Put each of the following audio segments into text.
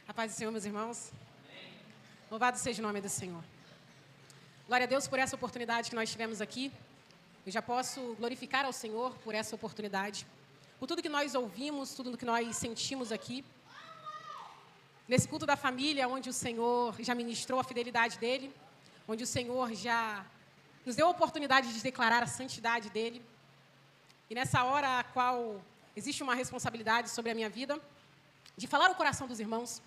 A paz do Senhor, meus irmãos. Louvado seja o nome do Senhor. Glória a Deus por essa oportunidade que nós tivemos aqui. Eu já posso glorificar ao Senhor por essa oportunidade, por tudo que nós ouvimos, tudo que nós sentimos aqui. Nesse culto da família, onde o Senhor já ministrou a fidelidade dEle, onde o Senhor já nos deu a oportunidade de declarar a santidade dEle. E nessa hora a qual existe uma responsabilidade sobre a minha vida, de falar o coração dos irmãos,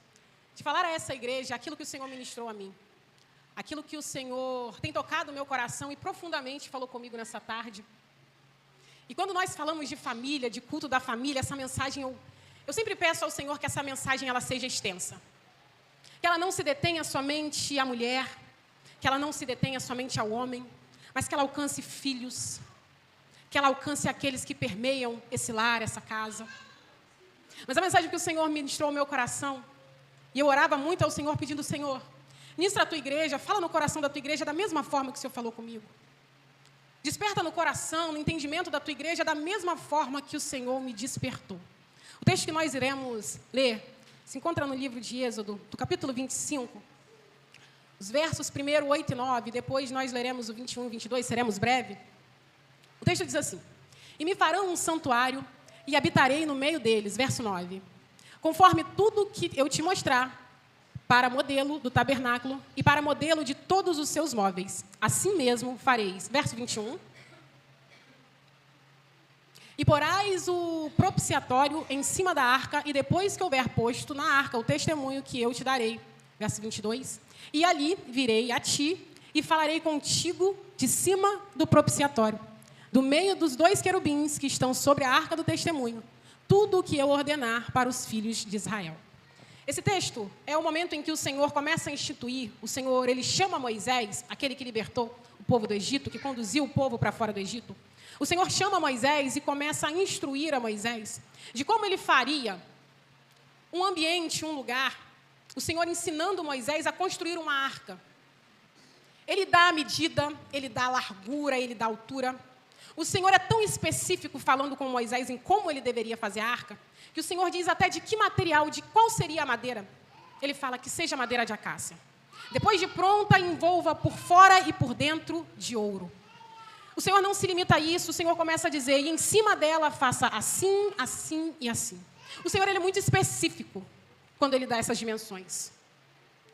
de falar a essa igreja aquilo que o Senhor ministrou a mim, aquilo que o Senhor tem tocado o meu coração e profundamente falou comigo nessa tarde. E quando nós falamos de família, de culto da família, essa mensagem, eu sempre peço ao Senhor que essa mensagem ela seja extensa, que ela não se detenha somente à mulher, que ela não se detenha somente ao homem, mas que ela alcance filhos, que ela alcance aqueles que permeiam esse lar, essa casa. Mas a mensagem que o Senhor ministrou ao meu coração, e eu orava muito ao Senhor pedindo: Senhor, ministra a tua igreja, fala no coração da tua igreja da mesma forma que o Senhor falou comigo. Desperta no coração, no entendimento da tua igreja da mesma forma que o Senhor me despertou. O texto que nós iremos ler se encontra no livro de Êxodo, do capítulo 25, os versos 1, 8 e 9, depois nós leremos o 21 e 22, seremos breve. O texto diz assim: E me farão um santuário e habitarei no meio deles, verso 9, conforme tudo que eu te mostrar, para modelo do tabernáculo e para modelo de todos os seus móveis. Assim mesmo fareis. Verso 21. E porás o propiciatório em cima da arca, e depois que houver posto na arca o testemunho que eu te darei. Verso 22. E ali virei a ti e falarei contigo de cima do propiciatório, do meio dos 2 querubins que estão sobre a arca do testemunho, tudo o que eu ordenar para os filhos de Israel. Esse texto é o momento em que o Senhor começa a instituir, o Senhor, ele chama Moisés, aquele que libertou o povo do Egito, que conduziu o povo para fora do Egito. O Senhor chama Moisés e começa a instruir a Moisés de como ele faria um ambiente, um lugar. O Senhor ensinando Moisés a construir uma arca. Ele dá a medida, ele dá a largura, ele dá a altura. O Senhor é tão específico falando com Moisés em como ele deveria fazer a arca, que o Senhor diz até de que material, de qual seria a madeira. Ele fala que seja madeira de acácia. Depois de pronta, envolva por fora e por dentro de ouro. O Senhor não se limita a isso, o Senhor começa a dizer: e em cima dela faça assim, assim e assim. O Senhor ele é muito específico quando ele dá essas dimensões.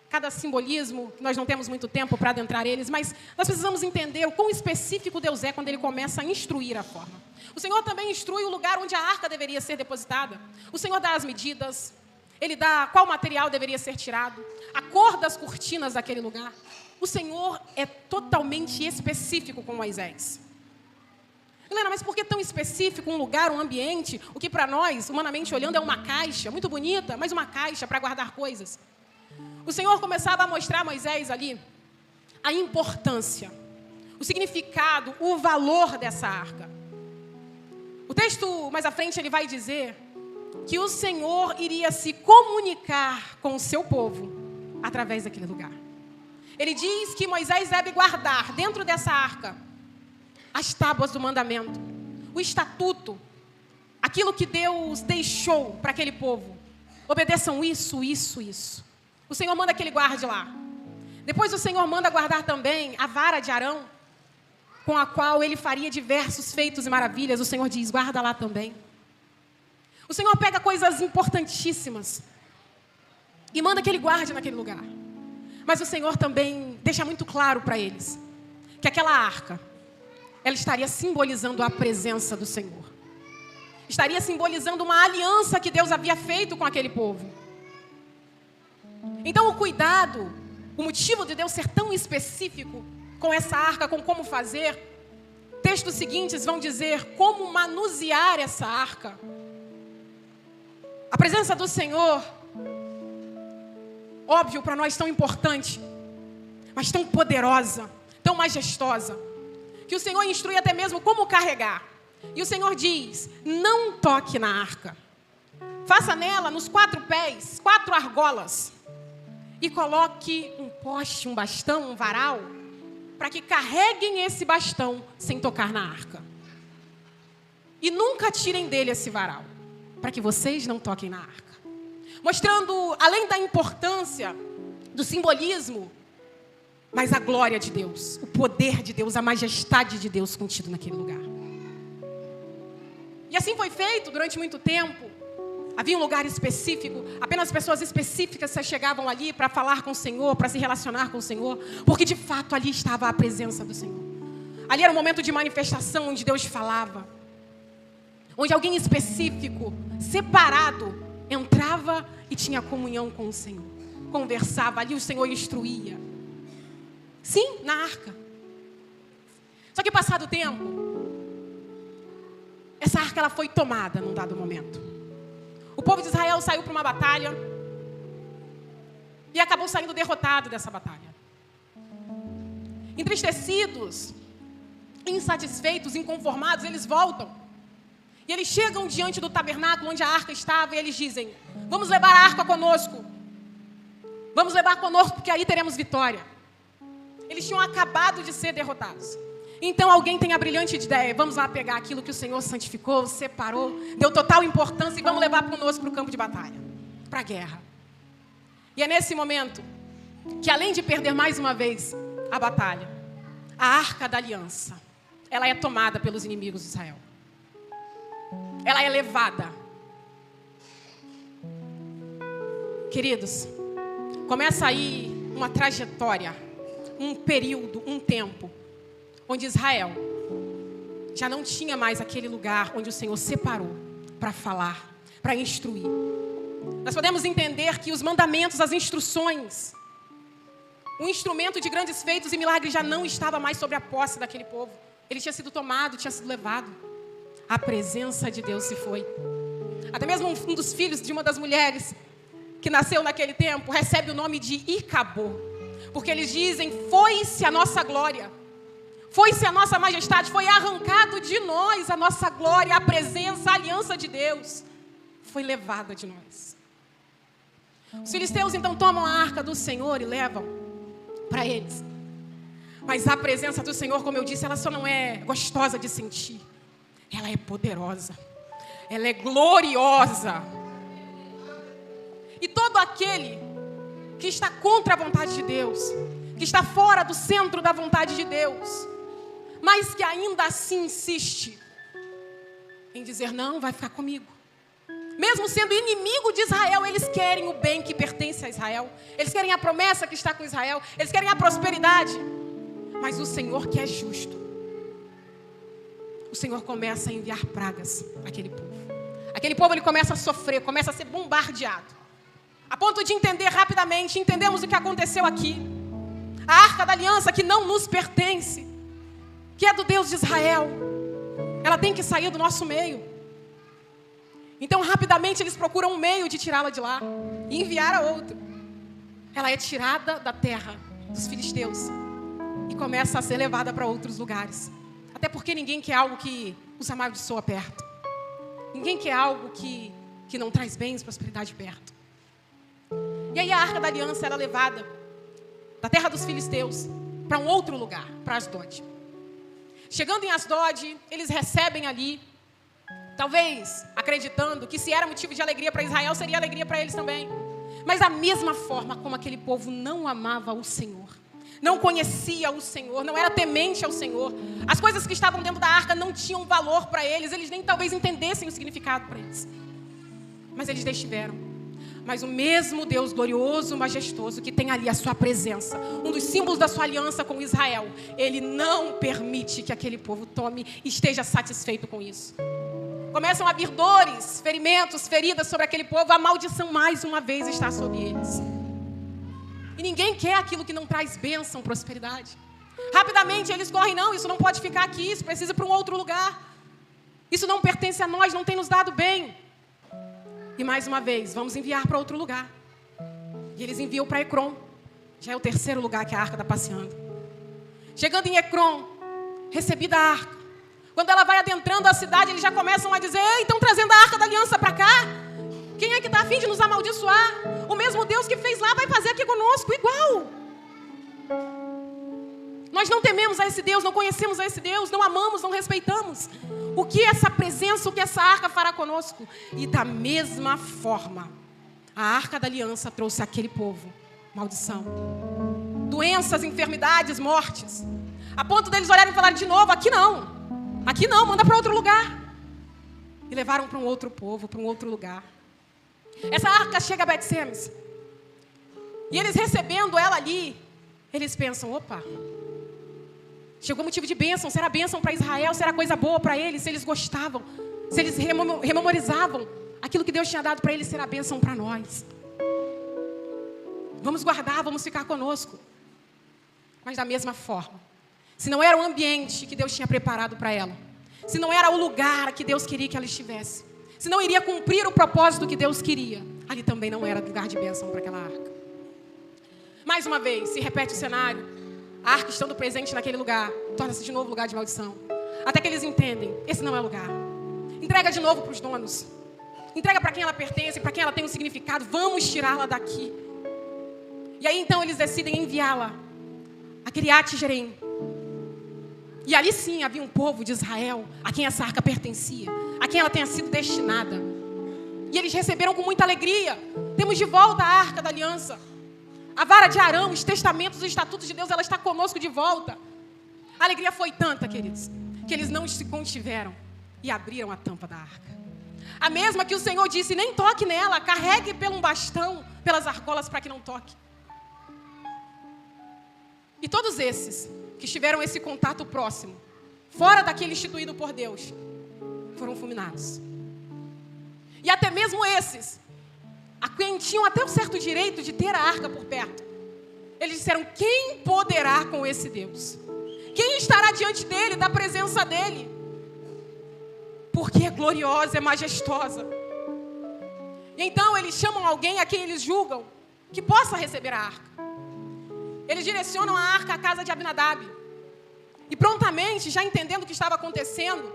Cada simbolismo, nós não temos muito tempo para adentrar eles, mas nós precisamos entender o quão específico Deus é quando Ele começa a instruir a forma. O Senhor também instrui o lugar onde a arca deveria ser depositada. O Senhor dá as medidas, Ele dá qual material deveria ser tirado, a cor das cortinas daquele lugar. O Senhor é totalmente específico com Moisés. Helena, mas por que tão específico um lugar, um ambiente, o que para nós, humanamente olhando, é uma caixa, muito bonita, mas uma caixa para guardar coisas? O Senhor começava a mostrar a Moisés ali a importância, o significado, o valor dessa arca. O texto mais à frente ele vai dizer que o Senhor iria se comunicar com o seu povo através daquele lugar. Ele diz que Moisés deve guardar dentro dessa arca as tábuas do mandamento, o estatuto, aquilo que Deus deixou para aquele povo. Obedeçam isso, isso, isso. O Senhor manda que ele guarde lá. Depois o Senhor manda guardar também a vara de Arão, com a qual ele faria diversos feitos e maravilhas. O Senhor diz: guarda lá também. O Senhor pega coisas importantíssimas e manda que ele guarde naquele lugar. Mas o Senhor também deixa muito claro para eles que aquela arca, ela estaria simbolizando a presença do Senhor. Estaria simbolizando uma aliança que Deus havia feito com aquele povo. Então o cuidado, o motivo de Deus ser tão específico com essa arca, com como fazer, textos seguintes vão dizer como manusear essa arca. A presença do Senhor, óbvio para nós tão importante, mas tão poderosa, tão majestosa, que o Senhor instrui até mesmo como carregar. E o Senhor diz: não toque na arca. Faça nela, nos 4 pés, 4 argolas. E coloque um poste, um bastão, um varal, para que carreguem esse bastão sem tocar na arca. E nunca tirem dele esse varal, para que vocês não toquem na arca. mostrando, além da importância do simbolismo, mas a glória de Deus, o poder de Deus, a majestade de Deus contido naquele lugar. E assim foi feito durante muito tempo. Havia um lugar específico, apenas pessoas específicas se chegavam ali para falar com o Senhor, para se relacionar com o Senhor, porque de fato ali estava a presença do Senhor. Ali era um momento de manifestação onde Deus falava, onde alguém específico, separado, entrava e tinha comunhão com o Senhor, conversava, ali o Senhor instruía. Sim, na arca. Só que passado o tempo, essa arca ela foi tomada num dado momento. O povo de Israel saiu para uma batalha e acabou saindo derrotado dessa batalha. Entristecidos, insatisfeitos, inconformados, eles voltam. E eles chegam diante do tabernáculo onde a arca estava e eles dizem: vamos levar a arca conosco. Vamos levar conosco porque aí teremos vitória. Eles tinham acabado de ser derrotados. Então alguém tem a brilhante ideia: vamos lá pegar aquilo que o Senhor santificou, separou, deu total importância e vamos levar conosco para o campo de batalha, para a guerra. E é nesse momento que, além de perder mais uma vez a batalha, a arca da aliança, ela é tomada pelos inimigos de Israel. Ela é levada. Queridos, começa aí uma trajetória, um período, um tempo, onde Israel já não tinha mais aquele lugar onde o Senhor separou para falar, para instruir. Nós podemos entender que os mandamentos, as instruções, o instrumento de grandes feitos e milagres já não estava mais sobre a posse daquele povo. Ele tinha sido tomado, tinha sido levado. A presença de Deus se foi. Até mesmo um dos filhos de uma das mulheres que nasceu naquele tempo recebe o nome de Icabô, porque eles dizem: foi-se a nossa glória, foi-se a nossa majestade, foi arrancado de nós a nossa glória, a presença, a aliança de Deus foi levada de nós. Os filisteus então tomam a arca do Senhor e levam para eles. Mas a presença do Senhor, como eu disse, ela só não é gostosa de sentir, ela é poderosa, ela é gloriosa. E todo aquele que está contra a vontade de Deus, que está fora do centro da vontade de Deus, mas que ainda assim insiste em dizer: não, vai ficar comigo. Mesmo sendo inimigo de Israel, eles querem o bem que pertence a Israel. Eles querem a promessa que está com Israel. Eles querem a prosperidade. Mas o Senhor, que é justo, o Senhor começa a enviar pragas àquele povo. Aquele povo ele começa a sofrer, começa a ser bombardeado, a ponto de entender rapidamente: entendemos o que aconteceu aqui. A arca da aliança que não nos pertence, que é do Deus de Israel, ela tem que sair do nosso meio. Então rapidamente eles procuram um meio de tirá-la de lá e enviar a outro. Ela é tirada da terra dos filisteus e começa a ser levada para outros lugares. Até porque ninguém quer algo que os amaldiçoa perto. Ninguém quer algo que não traz bens, prosperidade perto. E aí a arca da aliança era levada da terra dos filisteus para um outro lugar, para Asdod. Chegando em Asdod, eles recebem ali, talvez acreditando que se era motivo de alegria para Israel, seria alegria para eles também. Mas da mesma forma como aquele povo não amava o Senhor, não conhecia o Senhor, não era temente ao Senhor, as coisas que estavam dentro da arca não tinham valor para eles, eles nem talvez entendessem o significado para eles. Mas eles destiveram. Mas o mesmo Deus glorioso, majestoso, que tem ali a sua presença, um dos símbolos da sua aliança com Israel, Ele não permite que aquele povo tome e esteja satisfeito com isso. Começam a vir dores, ferimentos, feridas sobre aquele povo, a maldição mais uma vez está sobre eles. E ninguém quer aquilo que não traz bênção, prosperidade. Rapidamente eles correm: não, isso não pode ficar aqui, isso precisa ir para um outro lugar. Isso não pertence a nós, não tem nos dado bem. E mais uma vez, vamos enviar para outro lugar. E eles enviam para Ecrom. Já é o terceiro lugar que a arca está passeando. Chegando em Ecrom, recebida a arca. Quando ela vai adentrando a cidade, eles já começam a dizer: ei, estão trazendo a arca da aliança para cá? Quem é que está a fim de nos amaldiçoar? O mesmo Deus que fez lá vai fazer aqui conosco, igual. Nós não tememos a esse Deus, não conhecemos a esse Deus, não amamos, não respeitamos. O que essa presença, o que essa arca fará conosco? E da mesma forma, A arca da aliança trouxe àquele povo maldição, doenças, enfermidades, mortes, a ponto deles olharem e falarem de novo: aqui não, manda para outro lugar. E levaram para um outro povo, para um outro lugar. Essa arca chega a Bet-Semes, e eles recebendo ela ali, eles pensam: opa, chegou motivo de bênção. Será bênção para Israel? Será coisa boa para eles? Se eles gostavam, se eles rememorizavam aquilo que Deus tinha dado para eles, será bênção para nós. Vamos guardar, vamos ficar conosco. Mas da mesma forma, se não era o ambiente que Deus tinha preparado para ela, se não era o lugar que Deus queria que ela estivesse, se não iria cumprir o propósito que Deus queria, ali também não era lugar de bênção para aquela arca. Mais uma vez, se repete o cenário. A arca estando presente naquele lugar, torna-se de novo lugar de maldição. Até que eles entendem: esse não é lugar. Entrega de novo para os donos. Entrega para quem ela pertence, para quem ela tem um significado. Vamos tirá-la daqui. E aí então eles decidem enviá-la a Kiriat Jearim. E ali sim havia um povo de Israel a quem essa arca pertencia, a quem ela tenha sido destinada. E eles receberam com muita alegria: temos de volta a arca da aliança. A vara de Arão, os testamentos, os estatutos de Deus, ela está conosco de volta. A alegria foi tanta, queridos, que eles não se contiveram e abriram a tampa da arca. A mesma que o Senhor disse: nem toque nela, carregue pelo bastão, pelas argolas, para que não toque. E todos esses que tiveram esse contato próximo, fora daquele instituído por Deus, foram fulminados. E até mesmo esses, a quem tinham até um certo direito de ter a arca por perto, eles disseram: quem poderá com esse Deus? Quem estará diante dele, da presença dele? Porque é gloriosa, é majestosa. E então eles chamam alguém a quem eles julgam que possa receber a arca. Eles direcionam a arca à casa de Abinadab. E prontamente, já entendendo o que estava acontecendo,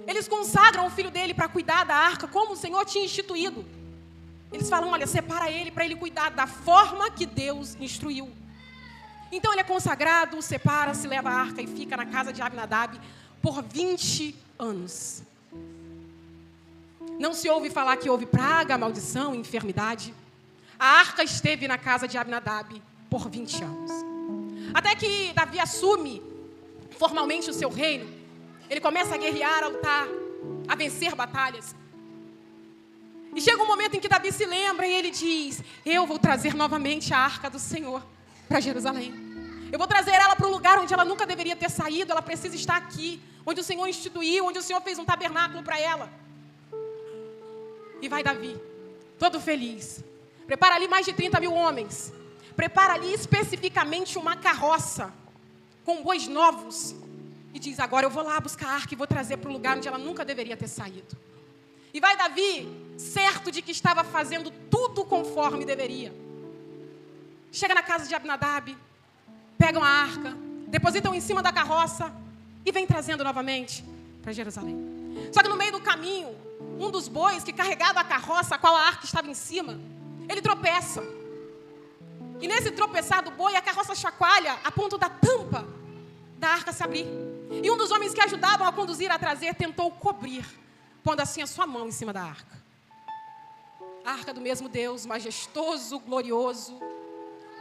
eles consagram o filho dele para cuidar da arca, como o Senhor tinha instituído. Eles falam: olha, separa ele para ele cuidar da forma que Deus instruiu. Então ele é consagrado, separa, se leva a arca e fica na casa de Abinadab por 20 anos. Não se ouve falar que houve praga, maldição, enfermidade. A arca esteve na casa de Abinadab por 20 anos. Até que Davi assume formalmente o seu reino. Ele começa a guerrear, a lutar, a vencer batalhas. E chega um momento em que Davi se lembra e ele diz: eu vou trazer novamente a arca do Senhor para Jerusalém. Eu vou trazer ela para um lugar onde ela nunca deveria ter saído. Ela precisa estar aqui, onde o Senhor instituiu, onde o Senhor fez um tabernáculo para ela. E vai Davi, todo feliz. Prepara ali mais de 30 mil homens. Prepara ali especificamente uma carroça com bois novos. E diz: agora eu vou lá buscar a arca e vou trazer para o lugar onde ela nunca deveria ter saído. E vai Davi, certo de que estava fazendo tudo conforme deveria. Chega na casa de Abinadab, pegam a arca, depositam em cima da carroça e vem trazendo novamente para Jerusalém. Só que no meio do caminho, um dos bois que carregava a carroça, a qual a arca estava em cima, ele tropeça. E nesse tropeçar do boi, a carroça chacoalha a ponto da tampa da arca se abrir. E um dos homens que ajudavam a conduzir, a trazer, tentou cobrir, pondo assim a sua mão em cima da arca. A arca do mesmo Deus, majestoso, glorioso,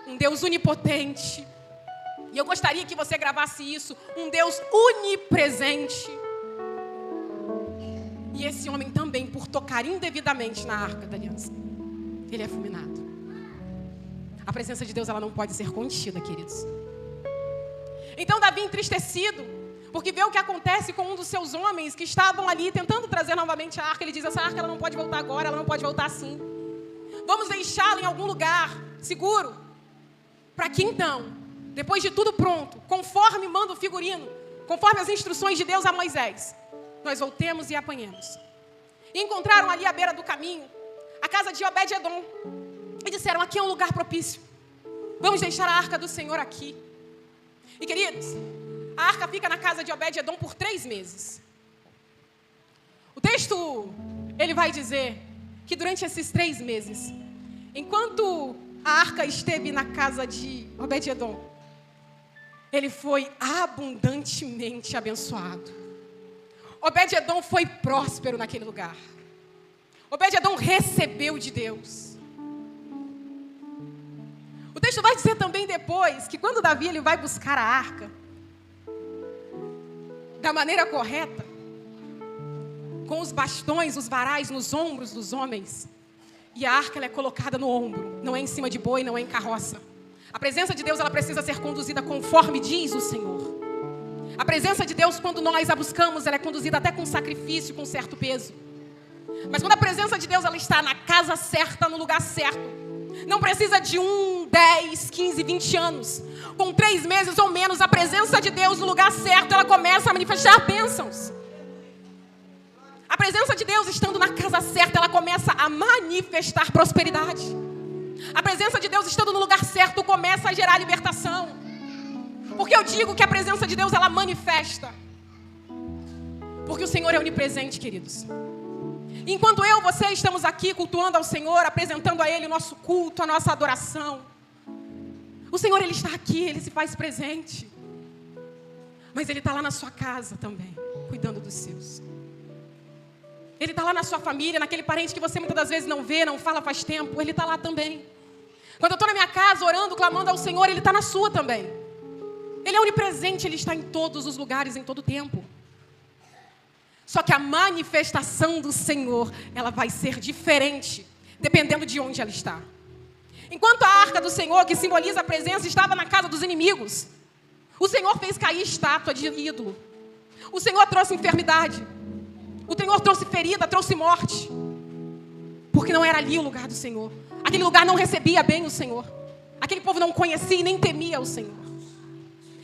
um Deus onipotente. E eu gostaria que você gravasse isso: um Deus onipresente. E esse homem também, por tocar indevidamente na arca da aliança, ele é fulminado. A presença de Deus, ela não pode ser contida, queridos. Então Davi, entristecido, porque vê o que acontece com um dos seus homens que estavam ali tentando trazer novamente a arca, ele diz: essa arca ela não pode voltar agora, ela não pode voltar assim. Vamos deixá-la em algum lugar seguro, para que então, depois de tudo pronto, conforme manda o figurino, conforme as instruções de Deus a Moisés, nós voltemos e apanhemos. E encontraram ali à beira do caminho a casa de Obed-Edom. E disseram: aqui é um lugar propício. Vamos deixar a arca do Senhor aqui. E queridos, a arca fica na casa de Obed-Edom por 3 meses. O texto, ele vai dizer que durante esses 3 meses, enquanto a arca esteve na casa de Obed-Edom, ele foi abundantemente abençoado. Obed-Edom foi próspero naquele lugar. Obed-Edom recebeu de Deus. texto vai dizer também depois que quando Davi ele vai buscar a arca da maneira correta, com os bastões, os varais nos ombros dos homens, e a arca ela é colocada no ombro, não é em cima de boi, não é em carroça. A presença de Deus ela precisa ser conduzida conforme diz o Senhor. A presença de Deus, quando nós a buscamos, ela é conduzida até com sacrifício, com certo peso. Mas quando a presença de Deus ela está na casa certa, no lugar certo, não precisa de 1, 10, 15, 20 anos. Com 3 meses ou menos, a presença de Deus no lugar certo, ela começa a manifestar bênçãos. A presença de Deus estando na casa certa, ela começa a manifestar prosperidade. A presença de Deus estando no lugar certo, começa a gerar libertação. Porque eu digo que a presença de Deus, ela manifesta. Porque o Senhor é onipresente, queridos. Enquanto eu e você estamos aqui cultuando ao Senhor, apresentando a Ele o nosso culto, a nossa adoração, o Senhor, Ele está aqui, Ele se faz presente. Mas Ele está lá na sua casa também, cuidando dos seus. Ele está lá na sua família, naquele parente que você muitas das vezes não vê, não fala faz tempo, Ele está lá também. Quando eu estou na minha casa orando, clamando ao Senhor, Ele está na sua também. Ele é onipresente, Ele está em todos os lugares, em todo o tempo. Só que a manifestação do Senhor, ela vai ser diferente, dependendo de onde ela está. Enquanto a arca do Senhor, que simboliza a presença, estava na casa dos inimigos, o Senhor fez cair estátua de ídolo. O Senhor trouxe enfermidade. O Senhor trouxe ferida, trouxe morte. Porque não era ali o lugar do Senhor. Aquele lugar não recebia bem o Senhor. Aquele povo não conhecia e nem temia o Senhor.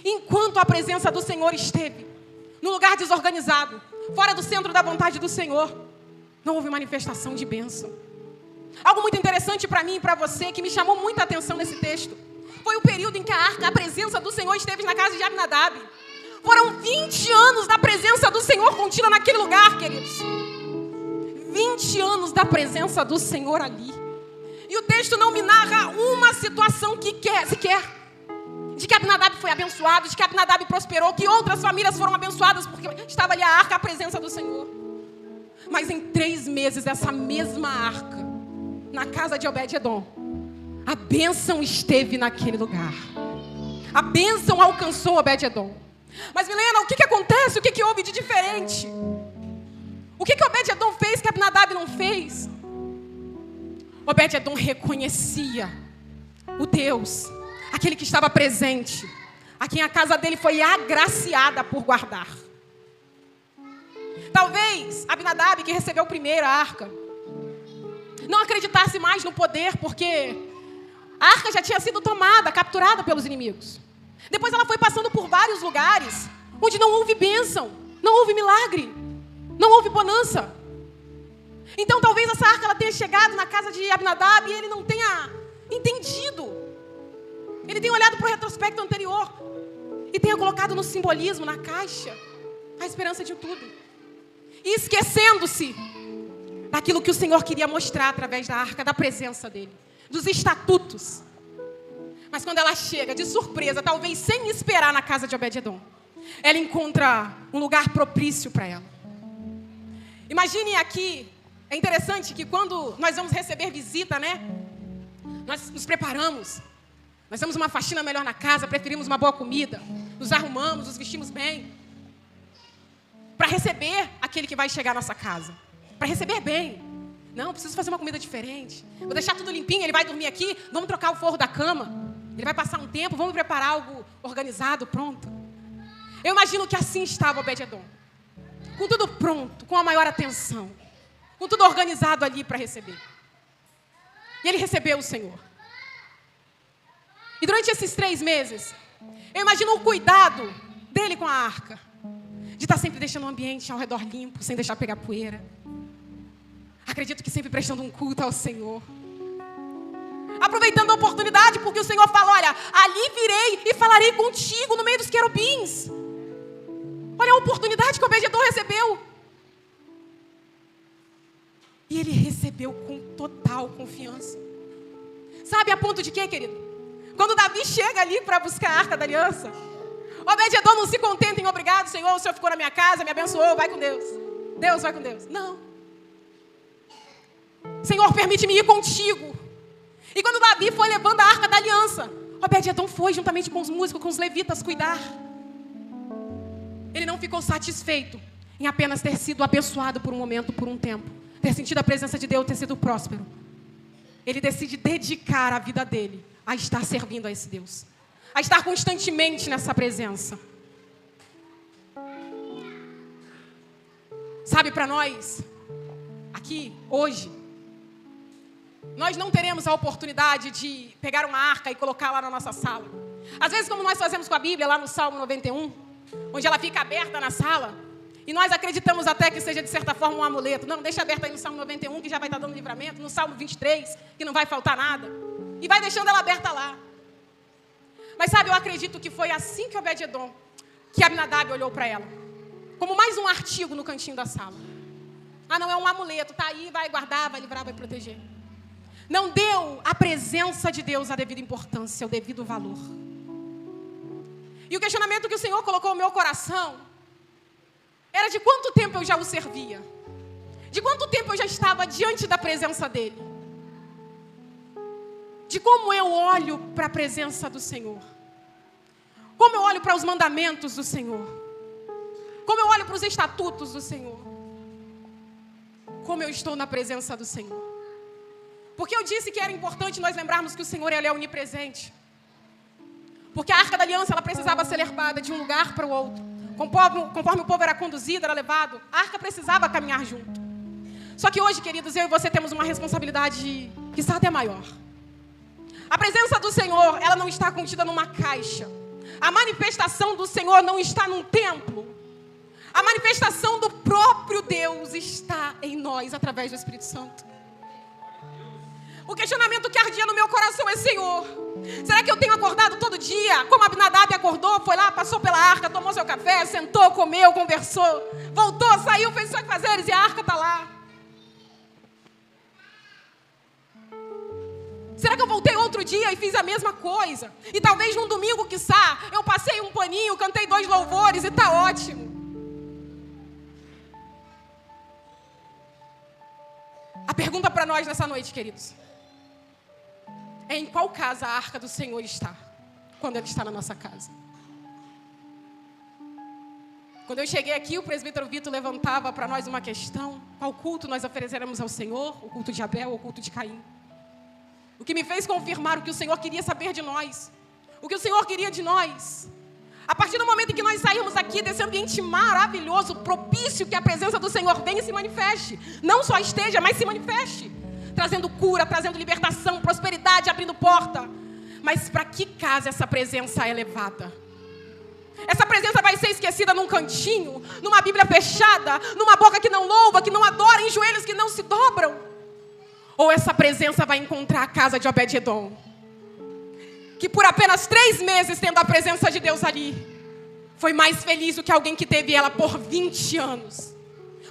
Enquanto a presença do Senhor esteve no lugar desorganizado, fora do centro da vontade do Senhor, não houve manifestação de bênção. Algo muito interessante para mim e para você, que me chamou muita atenção nesse texto, foi o período em que a presença do Senhor esteve na casa de Abinadab. Foram 20 anos da presença do Senhor contida naquele lugar, queridos. 20 anos da presença do Senhor ali. E o texto não me narra uma situação sequer de que Abinadab foi abençoado, de que Abinadab prosperou, que outras famílias foram abençoadas porque estava ali a arca, a presença do Senhor. Mas em 3 meses, essa mesma arca, na casa de Obed-edom, a bênção esteve naquele lugar. A bênção alcançou Obed-edom. Mas Milena, o que acontece? O que houve de diferente? O que Obed-edom fez que Abinadab não fez? Obed-edom reconhecia o Deus, aquele que estava presente, a quem a casa dele foi agraciada por guardar. Talvez Abinadab, que recebeu primeiro a arca, não acreditasse mais no poder, porque a arca já tinha sido tomada, capturada pelos inimigos. Depois ela foi passando por vários lugares onde não houve bênção, não houve milagre, não houve bonança. Então talvez essa arca ela tenha chegado na casa de Abinadab e ele não tenha entendido. Ele tenha olhado para o retrospecto anterior e tenha colocado no simbolismo, na caixa, a esperança de tudo. E esquecendo-se daquilo que o Senhor queria mostrar através da arca, da presença dele, dos estatutos. Mas quando ela chega de surpresa, talvez sem esperar na casa de Obed-edom, ela encontra um lugar propício para ela. Imagine aqui, é interessante que quando nós vamos receber visita, né? Nós nos preparamos, nós temos uma faxina melhor na casa, preferimos uma boa comida, nos arrumamos, nos vestimos bem, para receber aquele que vai chegar à nossa casa, para receber bem. Não, preciso fazer uma comida diferente, vou deixar tudo limpinho, ele vai dormir aqui, vamos trocar o forro da cama. Ele vai passar um tempo, vamos preparar algo organizado, pronto. Eu imagino que assim estava Obed-edom. Com tudo pronto, com a maior atenção. Com tudo organizado ali para receber. E ele recebeu o Senhor. E durante esses 3 meses, eu imagino o cuidado dele com a arca. De estar sempre deixando o ambiente ao redor limpo, sem deixar pegar poeira. Acredito que sempre prestando um culto ao Senhor. Aproveitando a oportunidade, porque o Senhor fala, olha, ali virei e falarei contigo no meio dos querubins. Olha a oportunidade que Obed-edom recebeu. E ele recebeu com total confiança. Sabe a ponto de quê, querido? Quando Davi chega ali para buscar a arca da aliança, Obed-edom não se contenta em obrigado, Senhor, o Senhor ficou na minha casa, me abençoou, vai com Deus. Deus vai com Deus. Não. Senhor, permite-me ir contigo. E quando Davi foi levando a arca da aliança, Obed-edom foi juntamente com os músicos, com os levitas cuidar. Ele não ficou satisfeito em apenas ter sido abençoado por um momento, por um tempo, ter sentido a presença de Deus, ter sido próspero. Ele decide dedicar a vida dele a estar servindo a esse Deus, a estar constantemente nessa presença. Sabe, para nós, aqui, hoje, nós não teremos a oportunidade de pegar uma arca e colocar lá na nossa sala. Às vezes, como nós fazemos com a Bíblia, lá no Salmo 91, onde ela fica aberta na sala, e nós acreditamos até que seja, de certa forma, um amuleto. Não, deixa aberta aí no Salmo 91, que já vai estar dando livramento, no Salmo 23, que não vai faltar nada, e vai deixando ela aberta lá. Mas sabe, eu acredito que foi assim que Obed-edom, que Abinadab olhou para ela, como mais um artigo no cantinho da sala. Ah, não, é um amuleto, tá aí, vai guardar, vai livrar, vai proteger. Não deu à presença de Deus a devida importância, o devido valor. E o questionamento que o Senhor colocou no meu coração era de quanto tempo eu já o servia. De quanto tempo eu já estava diante da presença dEle. De como eu olho para a presença do Senhor. Como eu olho para os mandamentos do Senhor. Como eu olho para os estatutos do Senhor. Como eu estou na presença do Senhor. Porque eu disse que era importante nós lembrarmos que o Senhor, Ele é onipresente. Porque a arca da aliança, ela precisava ser levada de um lugar para o outro. Conforme o povo era conduzido, era levado, a arca precisava caminhar junto. Só que hoje, queridos, eu e você temos uma responsabilidade que está até maior. A presença do Senhor, ela não está contida numa caixa. A manifestação do Senhor não está num templo. A manifestação do próprio Deus está em nós, através do Espírito Santo. O questionamento que ardia no meu coração é: Senhor, será que eu tenho acordado todo dia, como Abinadab acordou, foi lá, passou pela arca, tomou seu café, sentou, comeu, conversou, voltou, saiu, fez seus afazeres e a arca está lá? Será que eu voltei outro dia e fiz a mesma coisa? E talvez num domingo, quiçá, eu passei um paninho, cantei 2 louvores e está ótimo. A pergunta para nós nessa noite, queridos, é: em qual casa a arca do Senhor está, quando Ele está na nossa casa? Quando eu cheguei aqui, o presbítero Vitor levantava para nós uma questão: qual culto nós ofereceremos ao Senhor? O culto de Abel ou o culto de Caim? O que me fez confirmar o que o Senhor queria saber de nós, o que o Senhor queria de nós. A partir do momento em que nós saímos aqui desse ambiente maravilhoso, propício que a presença do Senhor venha e se manifeste. Não só esteja, mas se manifeste. Trazendo cura, trazendo libertação, prosperidade, abrindo porta. Mas para que casa essa presença é levada? Essa presença vai ser esquecida num cantinho, numa Bíblia fechada, numa boca que não louva, que não adora, em joelhos que não se dobram? Ou essa presença vai encontrar a casa de Obed-edom, que por apenas 3 meses tendo a presença de Deus ali, foi mais feliz do que alguém que teve ela por 20 anos.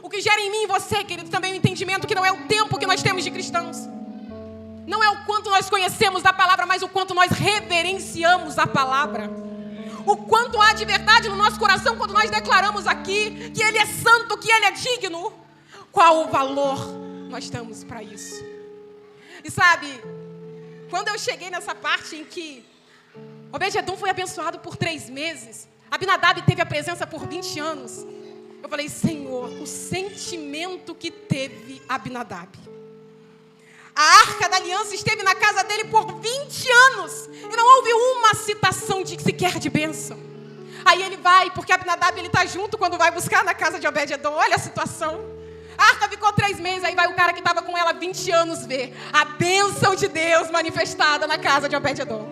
O que gera em mim e você, querido, também o entendimento que não é o tempo que nós temos de cristãos. Não é o quanto nós conhecemos da palavra, mas o quanto nós reverenciamos a palavra. O quanto há de verdade no nosso coração quando nós declaramos aqui que Ele é santo, que Ele é digno. Qual o valor nós damos para isso? E sabe, quando eu cheguei nessa parte em que Obed-edom foi abençoado por 3 meses, Abinadab teve a presença por 20 anos, eu falei: Senhor, o sentimento que teve Abinadab. A arca da aliança esteve na casa dele por 20 anos e não houve uma citação sequer de bênção. Aí ele vai, porque Abinadab está junto quando vai buscar na casa de Obed-edom. Olha a situação. A arca ficou 3 meses, aí vai o cara que estava com ela 20 anos ver a bênção de Deus manifestada na casa de Obed-edom.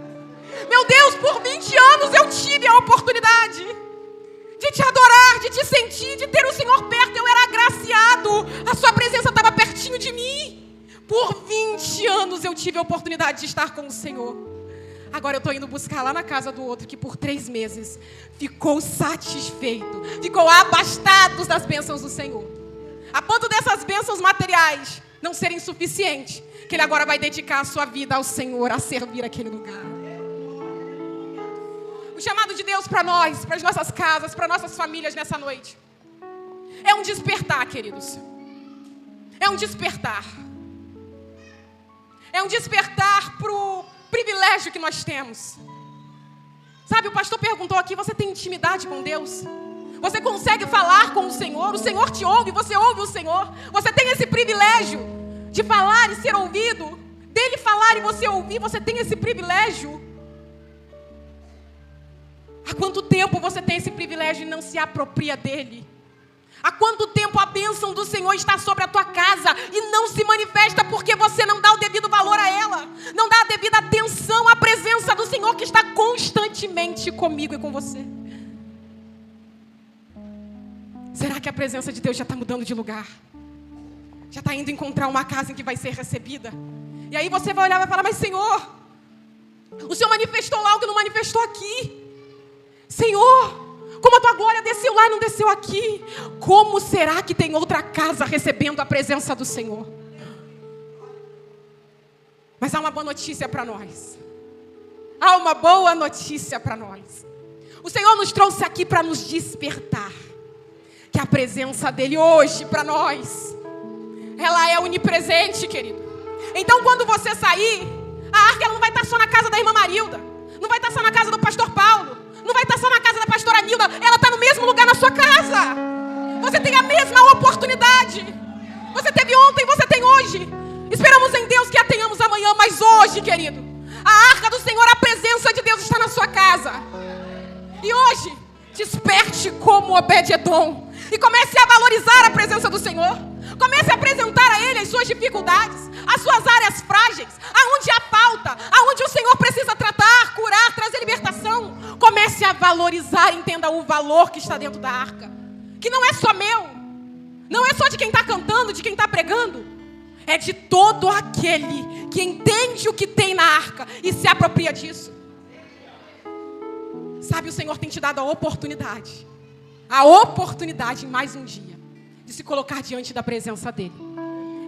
Meu Deus, por 20 anos eu tive a oportunidade de te adorar, de te sentir, de ter o Senhor perto. Eu era agraciado, a sua presença estava pertinho de mim. Por 20 anos eu tive a oportunidade de estar com o Senhor. Agora eu estou indo buscar lá na casa do outro que por 3 meses ficou satisfeito, ficou abastado das bênçãos do Senhor. A ponto dessas bênçãos materiais não serem suficientes, que ele agora vai dedicar a sua vida ao Senhor, a servir aquele lugar. O chamado de Deus para nós, para as nossas casas, para nossas famílias nessa noite, é um despertar, queridos. É um despertar. É um despertar para o privilégio que nós temos. Sabe, o pastor perguntou aqui, você tem intimidade com Deus? Você consegue falar com o Senhor te ouve, você ouve o Senhor. Você tem esse privilégio de falar e ser ouvido, dele falar e você ouvir, você tem esse privilégio. Há quanto tempo você tem esse privilégio e não se apropria dele? Há quanto tempo a bênção do Senhor está sobre a tua casa e não se manifesta porque você não dá o devido valor a ela, não dá a devida atenção à presença do Senhor que está constantemente comigo e com você? Será que a presença de Deus já está mudando de lugar? Já está indo encontrar uma casa em que vai ser recebida? E aí você vai olhar e vai falar, mas Senhor, o Senhor manifestou lá o que não manifestou aqui. Senhor, como a tua glória desceu lá e não desceu aqui, como será que tem outra casa recebendo a presença do Senhor? Mas há uma boa notícia para nós. Há uma boa notícia para nós. O Senhor nos trouxe aqui para nos despertar. Que a presença dEle hoje para nós, ela é onipresente, querido. Então quando você sair, a arca ela não vai estar só na casa da irmã Marilda, não vai estar só na casa do pastor Paulo, não vai estar só na casa da pastora Nilda, ela está no mesmo lugar na sua casa. Você tem a mesma oportunidade. Você teve ontem, você tem hoje. Esperamos em Deus que a tenhamos amanhã, mas hoje, querido, a arca do Senhor, a presença de Deus está na sua casa. E hoje, desperte como Obed-Edom e comece a valorizar a presença do Senhor. Comece a apresentar a Ele as suas dificuldades, as suas áreas frágeis, aonde há falta, aonde o Senhor precisa tratar, curar, trazer libertação. Comece a valorizar, entenda o valor que está dentro da arca, que não é só meu, não é só de quem está cantando, de quem está pregando, é de todo aquele que entende o que tem na arca e se apropria disso. Sabe, o Senhor tem te dado a oportunidade em mais um dia, de se colocar diante da presença dEle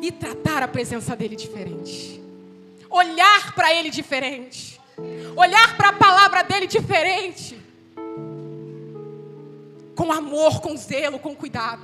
e tratar a presença dEle diferente, olhar para Ele diferente, olhar para a palavra dEle diferente, com amor, com zelo, com cuidado.